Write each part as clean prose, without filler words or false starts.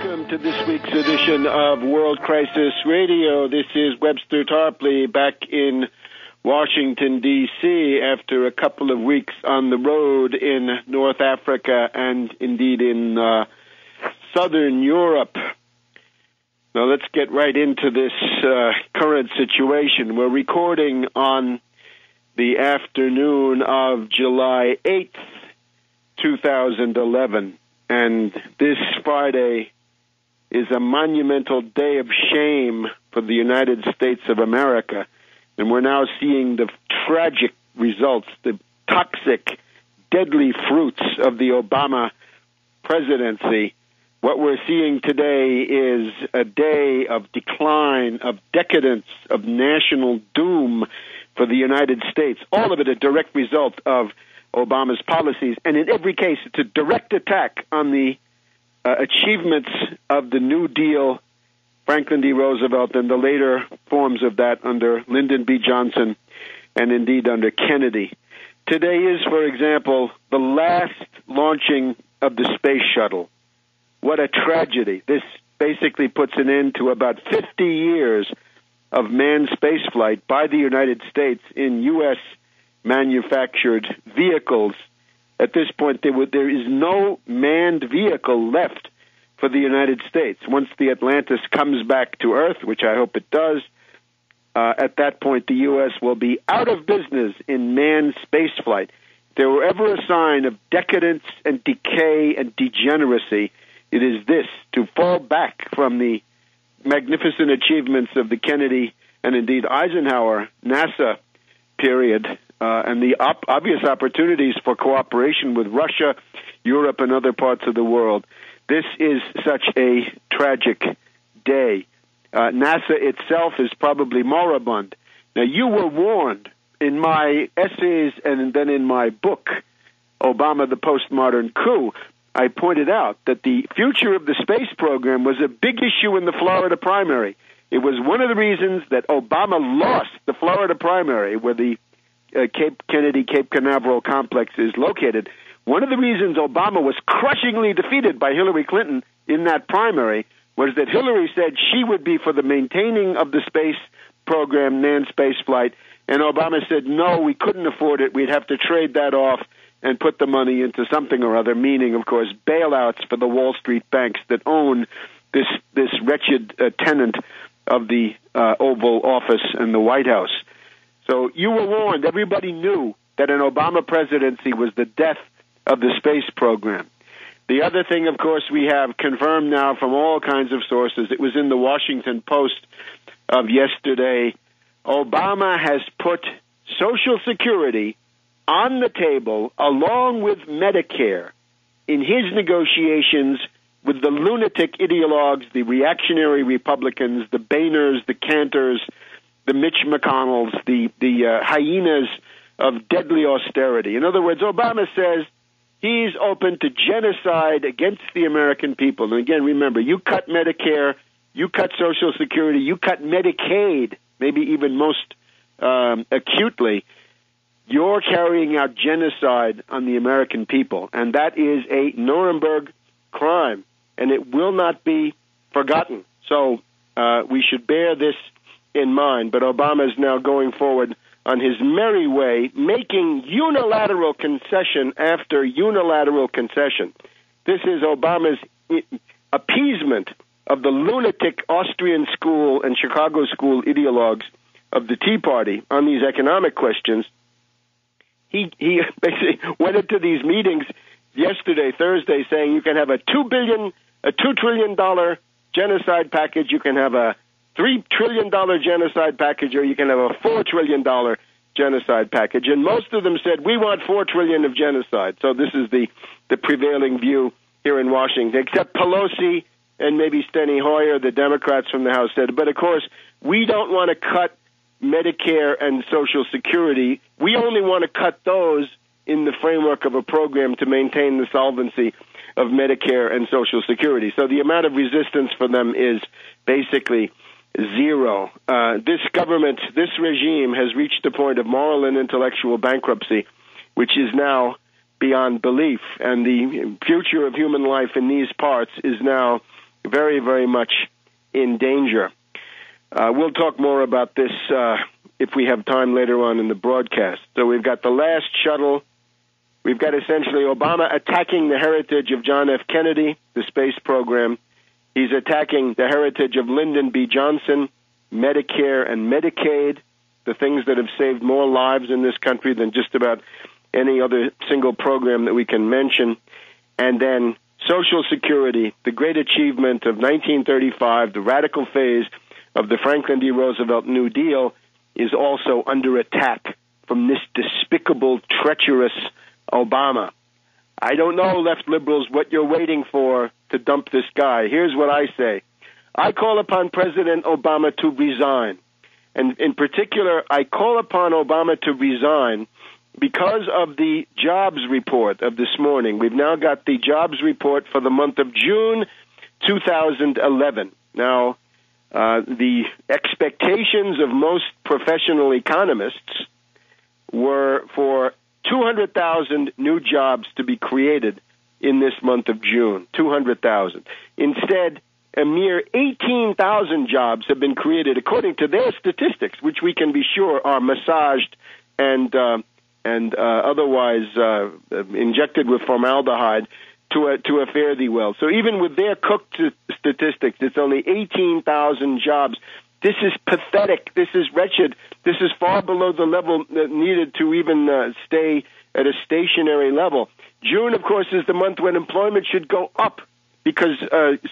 Welcome to this week's edition of World Crisis Radio. This is Webster Tarpley back in Washington, D.C. after a couple of weeks on the road in North Africa and indeed in Southern Europe. Now let's get right into this current situation. We're recording on the afternoon of July 8th, 2011. And this Friday is a monumental day of shame for the United States of America. And we're now seeing the tragic results, the toxic, deadly fruits of the Obama presidency. What we're seeing today is a day of decline, of decadence, of national doom for the United States. All of it a direct result of Obama's policies, and in every case, it's a direct attack on the achievements of the New Deal, Franklin D. Roosevelt, and the later forms of that under Lyndon B. Johnson and indeed under Kennedy. Today is, for example, the last launching of the space shuttle. What a tragedy. This basically puts an end to about 50 years of manned spaceflight by the United States in U.S. manufactured vehicles. At this point, there is no manned vehicle left for the United States. Once the Atlantis comes back to Earth, which I hope it does, at that point the U.S. will be out of business in manned spaceflight. If there were ever a sign of decadence and decay and degeneracy, it is this, to fall back from the magnificent achievements of the Kennedy and indeed Eisenhower NASA period, and the obvious opportunities for cooperation with Russia, Europe, and other parts of the world. This is such a tragic day. NASA itself is probably moribund. Now, you were warned in my essays and then in my book, Obama, the Postmodern Coup. I pointed out that the future of the space program was a big issue in the Florida primary. It was one of the reasons that Obama lost the Florida primary, where the Cape Canaveral complex is located. One of the reasons Obama was crushingly defeated by Hillary Clinton in that primary was that Hillary said she would be for the maintaining of the space program, manned space flight, and Obama said, no, we couldn't afford it. We'd have to trade that off and put the money into something or other, meaning, of course, bailouts for the Wall Street banks that own this wretched tenant of the Oval Office and the White House. So you were warned. Everybody knew that an Obama presidency was the death of the space program. The other thing, of course, we have confirmed now from all kinds of sources. It was in the Washington Post of yesterday. Obama has put Social Security on the table along with Medicare in his negotiations with the lunatic ideologues, the reactionary Republicans, the Boehners, the Cantors, the Mitch McConnells, the hyenas of deadly austerity. In other words, Obama says he's open to genocide against the American people. And again, remember, you cut Medicare, you cut Social Security, you cut Medicaid, maybe even most acutely. You're carrying out genocide on the American people, and that is a Nuremberg crime, and it will not be forgotten. So we should bear this in mind, but Obama is now going forward on his merry way, making unilateral concession after unilateral concession. This is Obama's appeasement of the lunatic Austrian school and Chicago school ideologues of the Tea Party on these economic questions. He basically went into these meetings yesterday, Thursday, saying you can have a $2 trillion genocide package, you can have a $3 trillion genocide package, or you can have a $4 trillion genocide package. And most of them said, we want $4 trillion of genocide. So this is the prevailing view here in Washington, except Pelosi and maybe Steny Hoyer, the Democrats from the House, said, but of course, we don't want to cut Medicare and Social Security. We only want to cut those in the framework of a program to maintain the solvency of Medicare and Social Security. So the amount of resistance for them is basically zero. This government, this regime has reached a point of moral and intellectual bankruptcy, which is now beyond belief. And the future of human life in these parts is now very, very much in danger. We'll talk more about this if we have time later on in the broadcast. So we've got the last shuttle. We've got essentially Obama attacking the heritage of John F. Kennedy, the space program. He's attacking the heritage of Lyndon B. Johnson, Medicare and Medicaid, the things that have saved more lives in this country than just about any other single program that we can mention. And then Social Security, the great achievement of 1935, the radical phase of the Franklin D. Roosevelt New Deal, is also under attack from this despicable, treacherous Obama. I don't know, left liberals, what you're waiting for to dump this guy. Here's what I say. I call upon President Obama to resign. And in particular, I call upon Obama to resign because of the jobs report of this morning. We've now got the jobs report for the month of June 2011. Now, the expectations of most professional economists were for 200,000 new jobs to be created in this month of June, 200,000. Instead, a mere 18,000 jobs have been created, according to their statistics, which we can be sure are massaged and otherwise injected with formaldehyde to a fare-thee-well. So even with their cooked statistics, it's only 18,000 jobs. This is pathetic. This is wretched. This is far below the level needed to even stay at a stationary level. June, of course, is the month when employment should go up because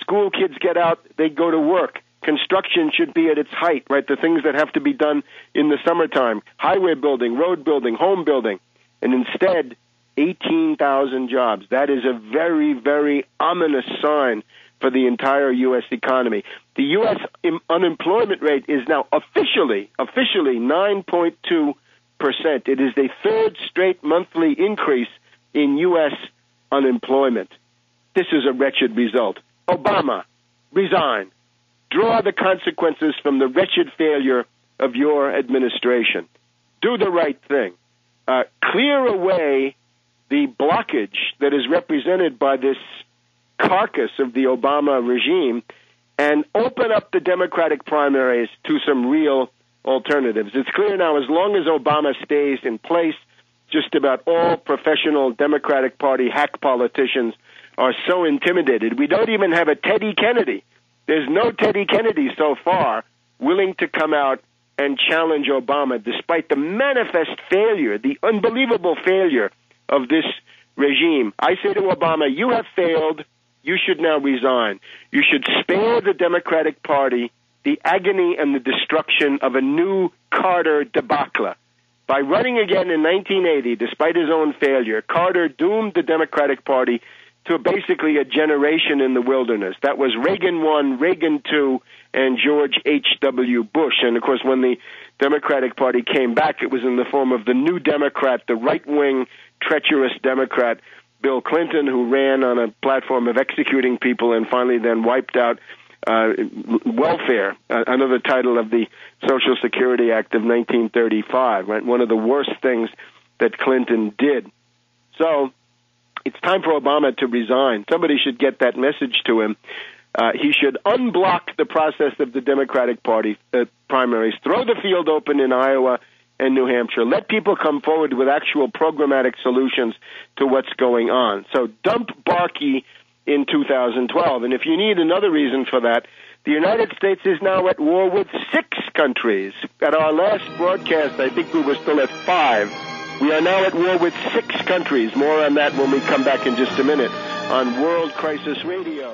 school kids get out, they go to work. Construction should be at its height, right? The things that have to be done in the summertime, highway building, road building, home building. And instead, 18,000 jobs. That is a very, very ominous sign for the entire U.S. economy. The U.S. unemployment rate is now officially 9.2%. It is the third straight monthly increase in U.S. unemployment. This is a wretched result. Obama, resign. Draw the consequences from the wretched failure of your administration. Do the right thing. Clear away the blockage that is represented by this carcass of the Obama regime and open up the Democratic primaries to some real alternatives. It's clear now, as long as Obama stays in place, just about all professional Democratic Party hack politicians are so intimidated. We don't even have a Teddy Kennedy. There's no Teddy Kennedy so far willing to come out and challenge Obama, despite the manifest failure, the unbelievable failure of this regime. I say to Obama, you have failed. You should now resign. You should spare the Democratic Party the agony and the destruction of a new Carter debacle. By running again in 1980, despite his own failure, Carter doomed the Democratic Party to basically a generation in the wilderness. That was Reagan 1, Reagan 2, and George H.W. Bush. And, of course, when the Democratic Party came back, it was in the form of the new Democrat, the right-wing, treacherous Democrat, Bill Clinton, who ran on a platform of executing people and finally then wiped out welfare, another title of the Social Security Act of 1935, right? One of the worst things that Clinton did. So it's time for Obama to resign. Somebody should get that message to him. He should unblock the process of the Democratic Party primaries, throw the field open in Iowa and New Hampshire. Let people come forward with actual programmatic solutions to what's going on. So dump Barkey in 2012. And if you need another reason for that, the United States is now at war with 6 countries. At our last broadcast, I think we were still at 5. We are now at war with 6 countries. More on that when we come back in just a minute on World Crisis Radio.